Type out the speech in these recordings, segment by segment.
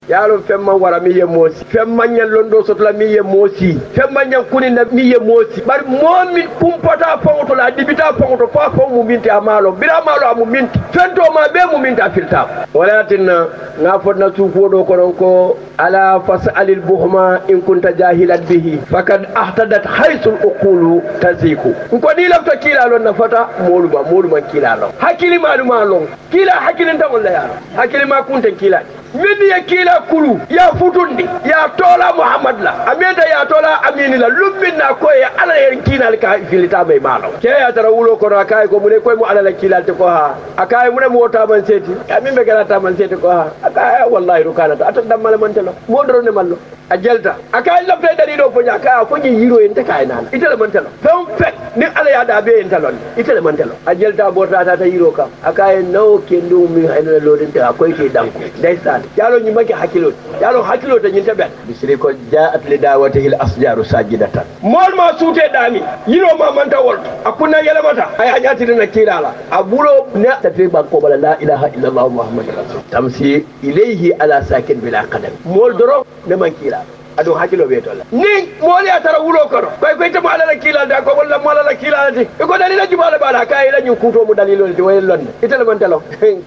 yalo femma wara mi ye mosi femma nyal londo sotla mi ye mosi femma nyal kuni na mi ye mosi bar momin kumpata fonto la dibita fonto fa fon mu minti amalo bira malo amu minti fento ma be mu minta filta walatin na fodna su fodo konon ko ala fasalil buhma in kunta jahilan bihi fakad ahtadat haythul uqulu taziku ko ni lafta kila lon na fata molu man kila lon hakili maluma lon kila hakilin ta walla ya hakili ma kunta kila min ya kila kulu ya futundi ya tola muhammad la ameda ya tola amini la lumbin na ko ya ala yen kila ka filita bai malo ke ya tara wulo ko akai ko mune ko mu ala la kila te ko ha akai mune mo ta man seti amin be gala ta man seti ko ha akai wallahi rukana ta atan dam malaman telo mo doro ne mallo a jelta akai lafta dari do ko aka ko ji yiro en ta kai nan ita man telo don fek ni ala ya da be en talon ita man telo a jelta bota ta yiro ka akai no kendo mi hayna lodin ta akwai ke danko dai sa yalo ni maki hakilo ta nyinta bet bisri ko jaat li dawatihi al asjaru sajidatan mol ma sute dami yiro ma manta wol akuna yele mata ay anyati na kirala abulo ne tafi ba ko bala la ilaha illa allah muhammadur rasul tamsi ilayhi ala sakin bila qadam mol doro ne man kila ado hakilo be tola ni moli atara wulo kono koy to mala la kila da ko walla mala la kila ti ko dalila jumala bala kay la ñu kuto mu dalilo ti way lon itele man telo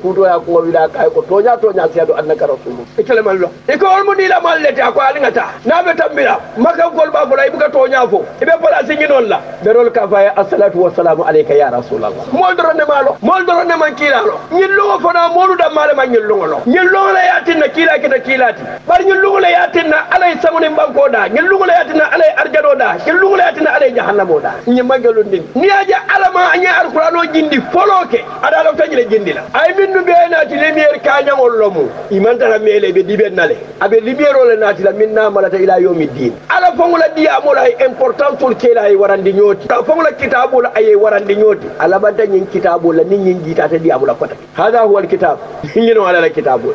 kuto ya ko wila kay ko tonya siado annaka rasulullah itele man lo e ko olmu ni la malle ta ko alingata na be tambira maka gol ba ko lay buka tonya fo e be pala singi non la berol ka fa ya assalatu wassalamu alayka ya rasulullah mol doro ne man kila lo ñillu fo na molu da mala man ñillu lo ñillu la yatinna kila kita kilati bar ñillu la yatinna alay ni banko da ngel lugula yatina alay arjado da ngel lugula yatina alay jahannamo da nyi magalun din ni aja alama anya alqur'ano jindi foloke ada lo tajile jindi la ay minnu be naati lumiere kanya wollomu imanta la mele be diben nale abe lumiere ole naati la minna malata ila yawmiddin ala fongula diya mo la important tul kela ay warandi nyoti ta fongula kitabu la ay warandi nyoti ala banta nyin kitabu la nin nyin gita ta diya mo la kota hada huwa alkitab nyino ala kitabu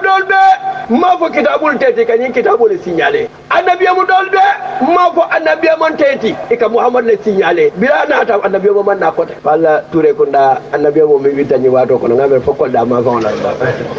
dol be ma fo kitabul tete kanyin kitabul signalé annabi mu dolbe ma fo annabi man teti ika muhammad le signalé bila na ta annabi mo man na kote walla touré kunda annabi mo mi witani wato ko ngabe fokol da ma fa la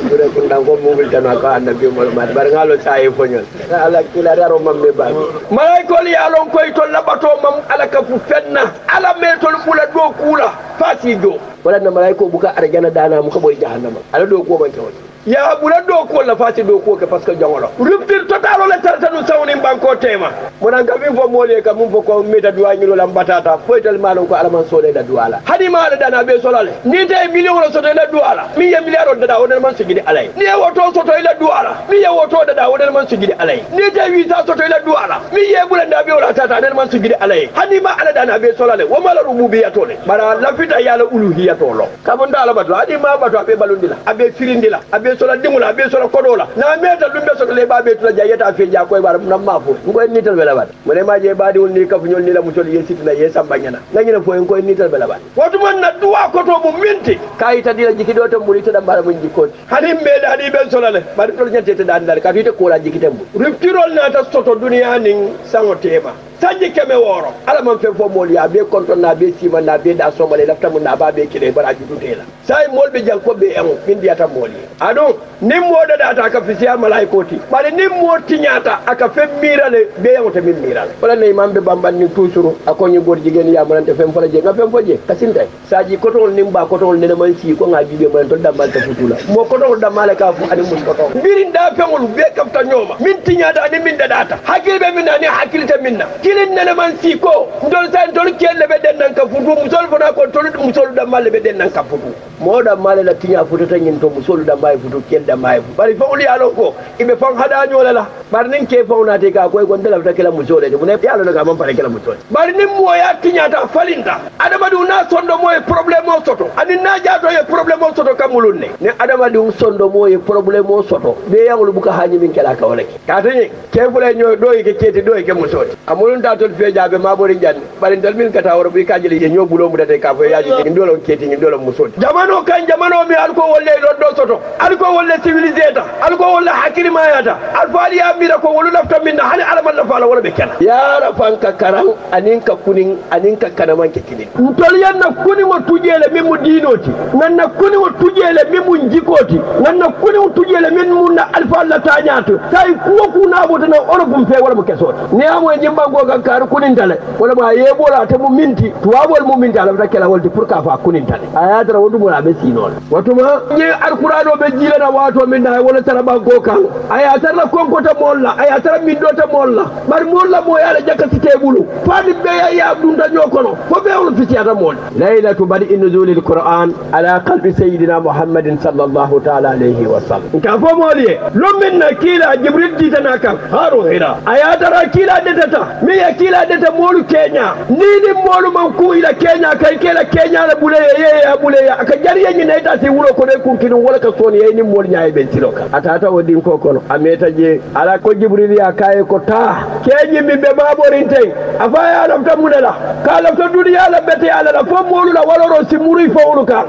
touré kunda ko mo witana ko annabi mo ma bar ngalo saye fonyol ala kila daro mambe ba malaikol ya lon koy to labato mam ala ka fu fenna ala me to bula do kula fasi do wala na malaiko buka arjana dana mu ko boy jahannama ala do ko man tawti ya bula do ko la fati do ko ke parce que jangolo rupture totalo le tartanu sawni banko tema monan ka min fo mole ka mun fo ko meta duwa ngilo lam batata foital malon ko alaman sole da duwala hadi mala dana be solale ni te million la soto la duwala mi ye milliard da wonal man sugidi alay ni woto soto la duwala mi ye woto da wonal man sugidi alay ni te visa soto la duwala mi ye bulanda be wala tata den man sugidi alay hadi ma ala dana be solale wa mala rububiyyato le bara lafita yala uluhiyyato lo kabunda ala batu hadi ma batu abe balundila abe firindila abe sola dingula be sola kodola na meta dumbe soto le babe tula jayeta fe ja koy bar nam mafo ngoy nital bela bat mone ma je badi won ni kaf ñol ni la mu tol yesiti na yesamba ñana ngina fo en koy nital bela bat wotu man na duwa ko to mu minti kayita dila jiki do to muri to da bara mun jikoti hanim be da di ben sola le bar tol ñante te dan dar ka tite ko la jiki tembu ruptirol na ta soto duniya ning sango tema sanji keme woro ala man fe fo mol ya be konton na be sima na be da somale lafta mun na ba be kile bara jitu tela sai mol be janko be en min diata moli adon nim moda da ta ka fisiya malaikoti bale nim mo tinyata aka fe mirale be yamata min mirale wala ne imam be bamban ni toujours akoni gor jigen ya manante fem fala je nga fem foje kasinte saji kotol nim ba kotol ne man ci ko nga bibe man to dambal ta futula mo kotol da malaka fu ani mus kotol birin da femol be kafta nyoma min tinyata ni min da data hakilbe min ani hakilta minna kilin nana man siko ndol san tol kelle be den nan ka futu musol fona ko tol musol da malle be den nan ka futu moda malle la tinya futu tan yin to musol da mai futu kel da mai bari fa uli alo ko ibe fan hada nyola la bar nin ke fauna te ka koy gon dala ta kala musol de mun yalo daga man fare kala musol bari nin mo ya tinya ta falinta adama du na sondo moy problème o soto ani na jaato ye problème o soto kamulun ne adama du sondo moy problème o soto be yangul buka hañi min kala ka wala ka tani ke fule nyoy do ke keti do ke musol amulun ta tol fe jaabe ma bori janne bari dal min kata woro bi kajeli ye nyobulo mu date ka fo yaaji ngi ndolo keti ngi ndolo musol jamano kan jamano mi alko wolle do soto alko wolle civilisé ta alko wolle hakili mayata alfaliya mira ko wolu lafta minna hani alama la fala wala be kala ya rafanka karan aninka kunin aninka kanaman ke kinin ntol yanna kuni mo tujele mimu dinoti nanna kuni mo tujele mimu jikoti nanna kuni mo tujele min munna alfa la tañato tay kuwo kuna bota na oropum fe wala mo kesot ni amo jimba go ga kar kunin tale wala ma yebola ta mu minti tuwabol mu minti ala ta kala wolti pour ka fa kunin tale ayatra wodu mo abe sinol watuma ni alqur'ano be jilana wato min na wala tara ba go kan ayatra konkota molla ayatra min dota molla bar molla mo yala jakka tebulu fadi be ya dunda nyokono fo be wol fitiyata mol laylatu badi nuzulil qur'an ala qalbi sayyidina muhammadin sallallahu ta'ala alayhi wa sallam ka fo moliye luminna kila jibril ditana kan haru hira ayatra kila detata mi ya kila deta molu kenya nini molu man ku ila kenya kai kela kenya la bule ya bule aka jariya ni naita si wulo ko ne kun kinu wala ka soni yeni mol nyaay ben tiloka atata wodin ko kono ameta je ala ko jibril ya kai ko ta kenyi mi be maborinte afaya lafta munela ka lafta duniya la bete ala la fo molu la waloro si muri fo uluka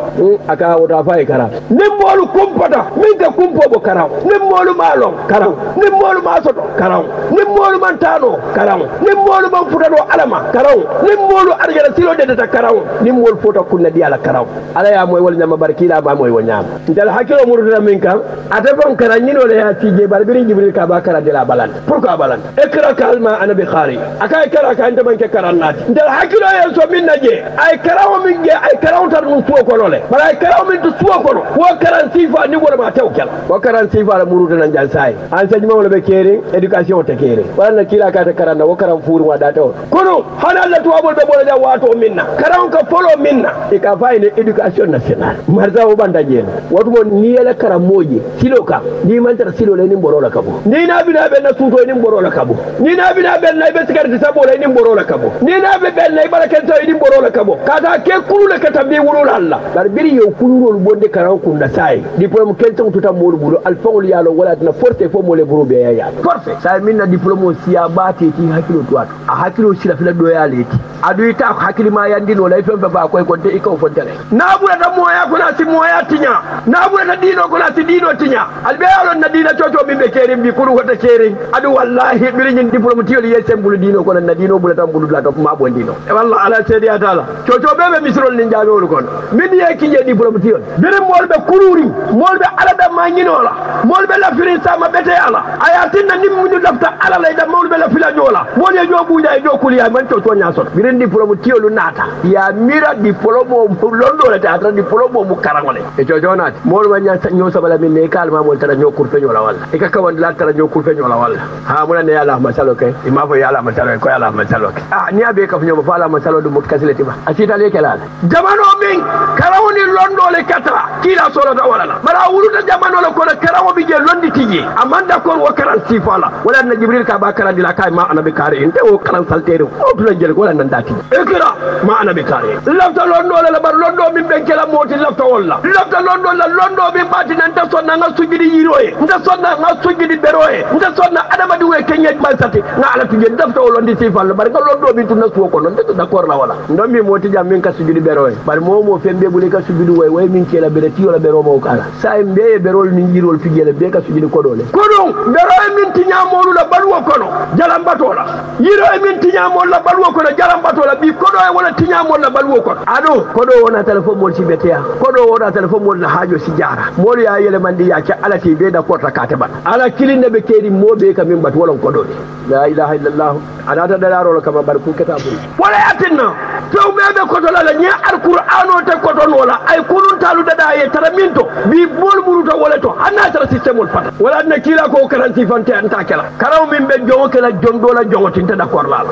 aka wota fay kara nim molu kumpata min ka kumpo bo karaw nim molu malon karaw nim molu masoto karaw nim molu man tano karaw nim molu man futado alama karaw nim molu arjala silo de ta karaw nim molu foto kunna di ala karaw ala ya moy wal nyama barkila ba moy wonyam dal hakilo muruna min kan atafon kara nyino le ya tije barbiri jibril ka ba kara de la balan pourquoi balan ikra kalma ana bi khari aka kara ka inde man ke karannati dal hakilo ya so min naje ay karaw min ge ay karaw tar mun tuwo ko lole bala ay karaw min tuwo ko wo karan sifa ni wala ma tawkel wo karan sifa la muruta nan jal sai enseignement wala be kere education te kere wala kila ka ta karanna wo karan furu wa da taw kono hana la tuwa bol be bol da wato minna karan ka folo minna e ka fayne education nationale marza wo banda jeno wato mo ni yala karam moje silo ka ni man tar silo le ni borola kabo ni na bina be na suto ni borola kabo ni na bina be na be sikarti sabo le ni borola kabo ni na be be na barakan taw ni borola kabo kata ke kulule ka tambi wulul alla bar biri yo kulul bonde karan kun na sai diplôme kelton tuta mol bulu alfawul yalo wala na forte fo mole buru be ya forte sai minna diplôme siya bate ti hakilo tuat a hakilo sila fila do ya leti adu ita hakili ma yandi no lay fembe ba koy ko de iko fontere na bu da moya ko na si moya tinya na bu da dino ko na si dino tinya albe yalo na dina toto bimbe kerim bi kuru wata kerim adu wallahi birin diplôme tiyol yesem bulu dino ko na dino bulu tam bulu la to ma bo dino e wallahi ala sedi atala toto bebe misrol ni jaawol kon min ye kinje diplôme tiyol birin molbe kururi molbe ala da ma nyinola molbe la firin sama bete ala ayatinna nimmu lafta ala lay da molbe la fila nyola molye jo buja e jo kuliya man toto nya sot birin diplôme tiyolu nata ya mira diplôme londo la ta diplôme mu karangole e jojo nat mol wanya nyo sabala min ne kalma mol tara nyo kurfe nyola walla e ka kawan la tara nyo kurfe nyola walla ha muna ne yalla masalo ke ima fo yalla masalo ko yalla masalo ke ni abe ka fnyo fa la masalo du mutkasilati ba asita le kelala jamano min karawni londo le katra kila solo da wala bara wuluta jamano le ko karawo bi je londi tiji amanda ko wo karan sifala wala na jibril ka ba karan dila kai ma anabi kare inte o karan saltere o tula jel ko nan dati ekira ma anabi kare lafta londo la bar londo min ben kala moti lafta walla lafta londo la londo bi bati nan ta sonna nga sujidi yiroye nda sonna nga sujidi beroye nda sonna adama duwe kenye balsati nga ala tuje dafta londi sifala bar ko londo bi tunna suwo ko non d'accord la wala ndombi moti jam min ka sujidi beroye bar momo fembe buli ka sujidi way min kela bere ti wala bero mo kala say mbe berol min jirol fijele be ka sujidi ko dole kono beroye min tinya molu la balwo kono jalam batola yiroye min tinya molu la balwo kono jalam batola bi kodo e wala tinya molu la balwo kono ado kodo wona telephone mol si betea kodo wona telephone mol la hajo si jara mol ya yele mandi ya ke ala ti be da kota kataba ala kilinde be kedi mobe ka min bat wala kodo la ilaha illallah ana ta dalaro kama bar ku kata buri wala yatinna to be koto la nya alqur'ano te koto nola ay kunun talu dada ye taraminto bi bol buruto wala to anna tara system wol fata wala na kila ko karanti fante anta kala karaw min be jongo kala jondo la jongo tinta d'accord la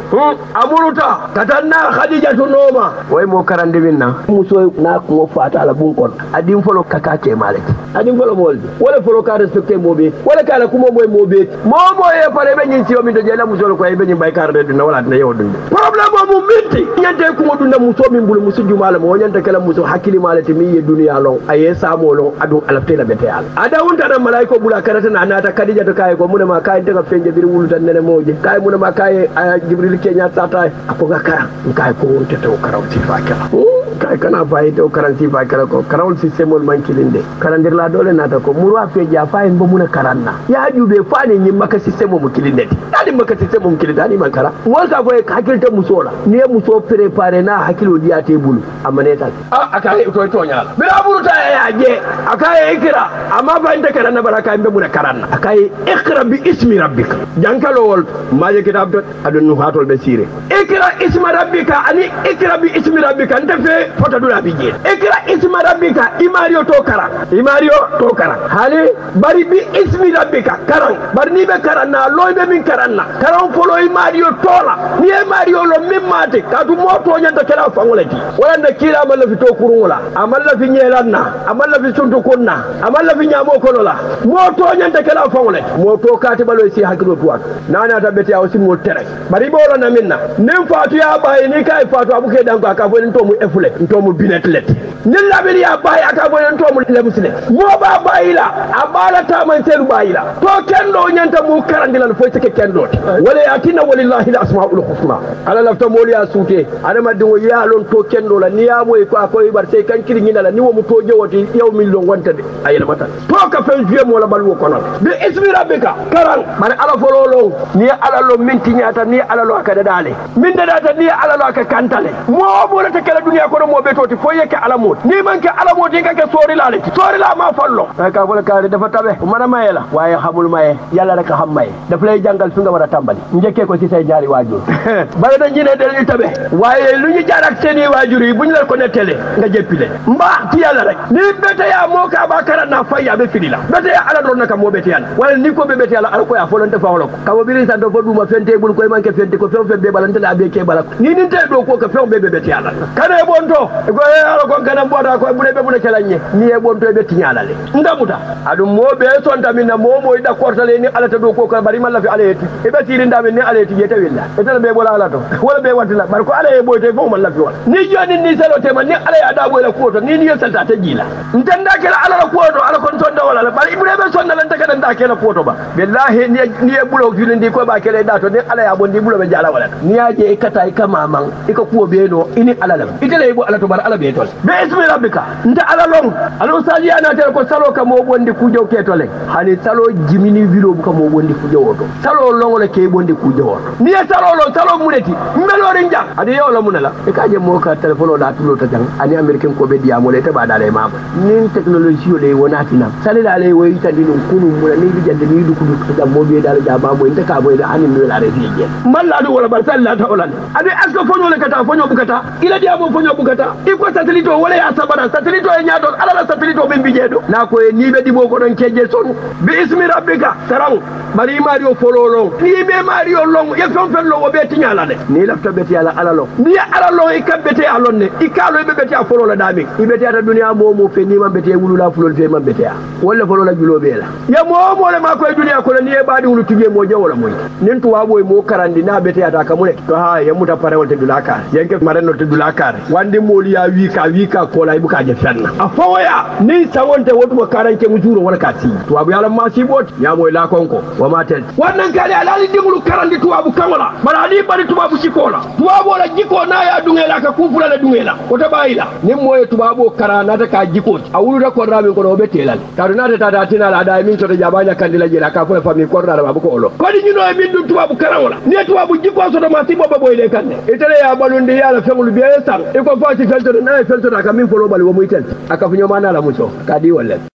amuruta katanna khadija to noma way mo karande minna muso na ko fata la bun kon adim folo kaka ke malati adim folo moldi wala folo ka respecter mobe wala kala kuma moy mobe momo e pare be nyin ci o mi do jela muso ko e be nyin bay karde dun wala na yow dun problème mo minti nyante ko dun muso min bulu muso jumala mo nyanta kala muso hakili malati mi ye duniya long aye samo long adu alafte la bete al ada wonta da malaiko bula karata na nata kadija to kay ko muna ma kay daga fenje bir wulu tan nene moje kay muna ma kay jibril kenya tata ko ga kara kay ko wonta to karawti fakala kay kana fayi to karanti fa kala ko karawol systemol man kilinde karandir la dole nata ko murwa fe ja fayi bo muna karanna ya jube fani nyi maka systemo mu kilinde dadi maka systemo mu kilinde ani man kara wol ka ko hakilta musola ni muso préparer na hakilo diya tebulu amane ta akaye to nyala bira buruta ya je akaye ikra amma fa inta karanna baraka be muna karanna akaye ikra bi ismi rabbika jankalo wol maje kitab dot adun nu hatol be sire ikra isma rabbika ani ikra bi ismi rabbika nta fe fota dula bi je ikra isma rabbika imario to kara hali bari bi ismi rabbika karan bari ni be karanna loybe min karanna karan folo imario tola ni imario lo mimmate kadu moto nyanta kala fangolati wala na kila amalla fi to kurungola amalla fi nyelanna amalla fi suntu kunna amalla fi nyamo konola moto nyanta kala fangolati moto kati balo si hakilo tuwa nana tabeti ya osimu tere bari bolo na minna nim fatu ya bayi ni kai fatu abuke dango akafo nto mu efule nto mu binetlet nilla bili ya bayi akafo nto mu lebusile mo ba bayila abala ta man selu bayila to kendo nyanta mu karandilal fo take kendo wala yatina walillahi alasmaul husna ala lafta moli ya sute ada madingo ya lon to kendo la niya moy ko akoy bar sey kan kiri nyina la ni wo mu to jewoti yaw min lo wonta de ayela mata to ka fen juye mo la balwo kono bi ismi rabbika karan man ala fololo ni ala lo minti nyata ni ala lo akada dale min da data ni ala lo aka kantale mo la ta kala duniya ko mo betoti fo yeke ala mot ni manke ala mot yeke sori la ma fallo ka wala ka dafa tabe mana mayela waye xamul maye yalla rek xam maye daf lay jangal fi nga wara tambali njeke ko ci say ñaari wajur bare da ñine del ñu tabe waye lu ñu jaar ak seeni wajur yi buñ la ko netele nga jeppile mba ci yalla rek ni bete ya mo ka ba karana faya be fidila bete ya ala don naka mo bete yalla wala ni ko be bete yalla ala ko ya folonte fawlo ko kawo biri sa do fo duma fente bul koy manke fente ko few be balante la be ke balak ni ni te do ko ka few be bete yalla kana e bonto ko ala ko kana boda ko bule be bule kelanye ni e bonto be tinyala le ndamuta adu mo be son tamina mo moy da kortale ni ala ta do ko ka bari malla fi ala yeti e be tiri ndame ni ala yeti yeta willa e tan be bola ala to wala be watila bar ko ala e boyte fo malla fi wala ni joni ni selo te man ni ala ya da boyla ko to ni ni yelta ta jila ntanda kala ala ko to ala kon ton da wala bari ibre be son lan ta kada nda kala ko to ba billahi ni e bulo fi ndi ko ba kala da to ni ala ya bondi bulo be jala wala ni ya je kata ka mamang iko ko be no ini ala lam itele bo ala to bar ala be tol be ismi rabbika nda ala long alo sali ana tel ko salo ka mo bondi ku jow ketole hani salo jimini vilo bu ka mo bondi ku jowoto salo long le ke bondi ku jowoto ni salo lo salo muleti melori nja ade yo la munala e ka je mo ka telefono da tulo ta jang ani american ko be diya mo le te ba dale ma nin technology yo le wona tina sali la le woyi tan dinu kunu mo ni bi jande ni du ku da mo be dal ja ba mo inta ka boy da ani no la refi je malla do wala bar salla ta wala ade asko fonyo le kata fonyo bukata ila dia mo fonyo bukata iko satellite wala ya sabara satellite e nyaato ala satellite be bijedo na ko ni be dibo ko don keje son bi ismi rabbika sarang mari mario fololo ni be mario long ye fen fen lo wo be tinyala de ni lafta be tiala ala lo ni ala lo e kabete alonne ikalo be bete fololo dami ibete ata dunya mo fe ni man bete wulula fulol fe man bete wala folola julo be la ya mo le ma ko dunya ko ni e baadi wulu tuje mo jawala moy nin to wabo mo karandi na bete ata kamune to ha ya muta pare wonte dulaka yenke mareno te dulaka wande moli ya wika ko la ibuka je fenna afoya ni sawonte wotu ko karanke mujuro wala kati to abu yalla ma sibot ya moy la konko wa matel wannan kale alali dimulu karandi to abu kangola mala ali bari to abu sikola to abu la jiko na ya dungela ka kufula la dungela ko ta bayila nim moy to abu karana ta ka jiko awulu da ko rabi ko be telal tadu na ta tina la da min to da jabanya kandila jela ka fa fami ko da babu ko olo ko di nyino min dum to abu karangola ne to abu jiko so to ma sibo boy le kanne itele ya balundi ya la fengulu be sang e ko fati felto na felto da ka min folo bali wo muitel aka funyo mana la muso kadi wala